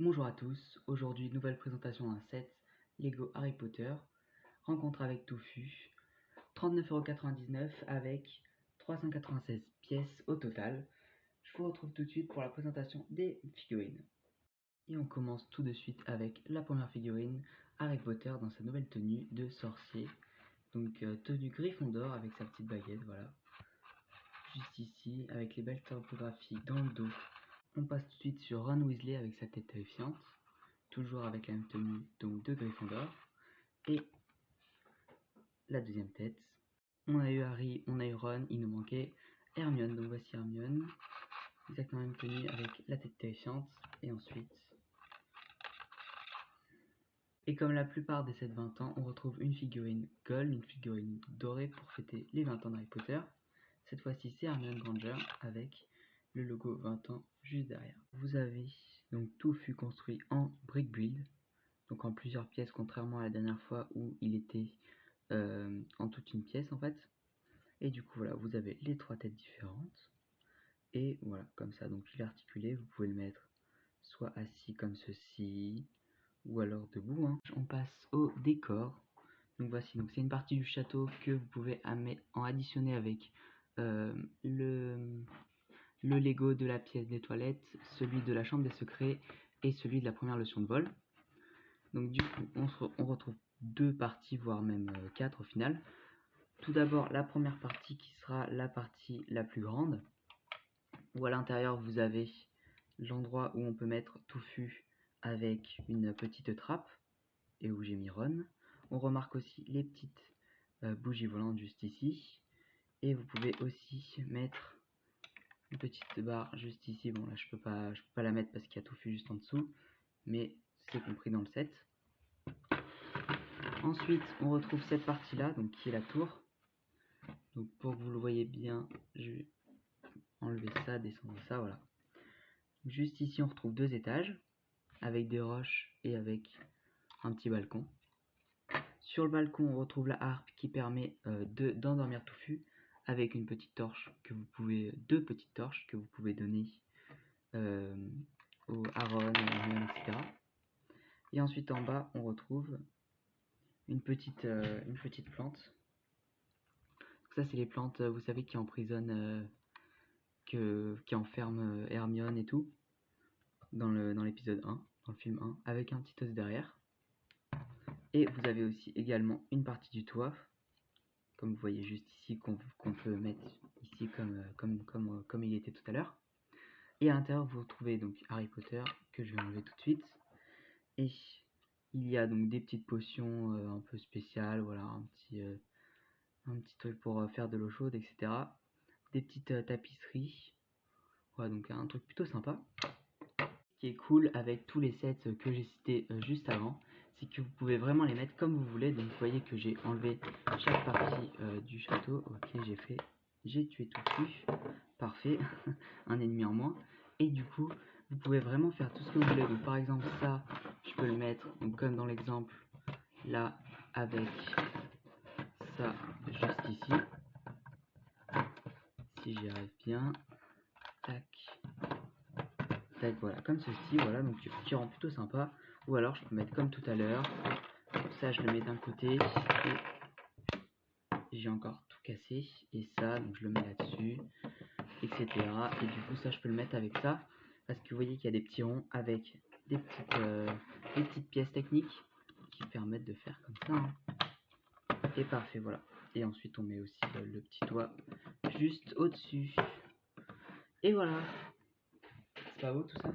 Bonjour à tous, aujourd'hui nouvelle présentation d'un set Lego Harry Potter, rencontre avec Touffu, 39,99 € avec 396 pièces au total. Je vous retrouve tout de suite pour la présentation des figurines. Et on commence tout de suite avec la première figurine, Harry Potter dans sa nouvelle tenue de sorcier. Donc tenue Gryffondor avec sa petite baguette, voilà. Juste ici, avec les belles topographies dans le dos. On passe tout de suite sur Ron Weasley avec sa tête terrifiante. Toujours avec la même tenue donc de Gryffondor. Et la deuxième tête. On a eu Harry, on a eu Ron, il nous manquait Hermione. Donc voici Hermione. Exactement la même tenue avec la tête terrifiante. Et ensuite. Et comme la plupart des 7-20 ans, on retrouve une figurine gold, une figurine dorée pour fêter les 20 ans d'Harry Potter. Cette fois-ci c'est Hermione Granger avec le logo 20 ans juste derrière. Vous avez donc tout fut construit en brick build. Donc en plusieurs pièces, contrairement à la dernière fois où il était en toute une pièce en fait. Et du coup voilà, vous avez les trois têtes différentes. Et voilà, comme ça, donc il est articulé, vous pouvez le mettre soit assis comme ceci, ou alors debout. On passe au décor. Donc voici, donc c'est une partie du château que vous pouvez en additionner avec le Lego de la pièce des toilettes, celui de la chambre des secrets et celui de la première leçon de vol. Donc du coup, on retrouve deux parties, voire même quatre au final. Tout d'abord, la première partie qui sera la partie la plus grande, où à l'intérieur vous avez l'endroit où on peut mettre Touffu avec une petite trappe, et où j'ai mis Ron. On remarque aussi les petites bougies volantes juste ici, et vous pouvez aussi mettre une petite barre juste ici. Bon là je peux pas la mettre parce qu'il y a Touffu juste en dessous, mais c'est compris dans le set. Ensuite, on retrouve cette partie-là, donc qui est la tour. Donc pour que vous le voyez bien, je vais enlever ça, descendre ça, voilà. Juste ici, on retrouve deux étages, avec des roches et avec un petit balcon. Sur le balcon, on retrouve la harpe qui permet d'endormir Touffu, avec une petite torche que vous pouvez, deux petites torches que vous pouvez donner au Aaron, à Hermione, etc. Et ensuite en bas, on retrouve une petite plante. Ça c'est les plantes, vous savez, qui emprisonnent, qui enferment Hermione et tout, dans l'épisode 1, dans le film 1, avec un petit os derrière. Et vous avez aussi également une partie du toit, comme vous voyez juste ici, qu'on peut mettre ici comme il était tout à l'heure. Et à l'intérieur, vous retrouvez donc Harry Potter, que je vais enlever tout de suite. Et il y a donc des petites potions un peu spéciales, voilà, un petit truc pour faire de l'eau chaude, etc. Des petites tapisseries. Voilà, donc un truc plutôt sympa. Ce qui est cool avec tous les sets que j'ai cités juste avant, c'est que vous pouvez vraiment les mettre comme vous voulez. Donc vous voyez que j'ai enlevé chaque partie du château. Ok, j'ai tué Touffu, parfait, un ennemi en moins. Et du coup, vous pouvez vraiment faire tout ce que vous voulez. Donc par exemple ça, je peux le mettre donc, comme dans l'exemple là, avec ça juste ici. Si j'y arrive bien, tac, tac, voilà, comme ceci, voilà, donc qui rend plutôt sympa. Ou alors je peux mettre comme tout à l'heure, ça je le mets d'un côté, et j'ai encore tout cassé, et ça, donc je le mets là-dessus, etc. Et du coup ça je peux le mettre avec ça, parce que vous voyez qu'il y a des petits ronds avec des petites pièces techniques qui permettent de faire comme ça. Et parfait, voilà. Et ensuite on met aussi le petit toit juste au-dessus. Et voilà. C'est pas beau tout ça?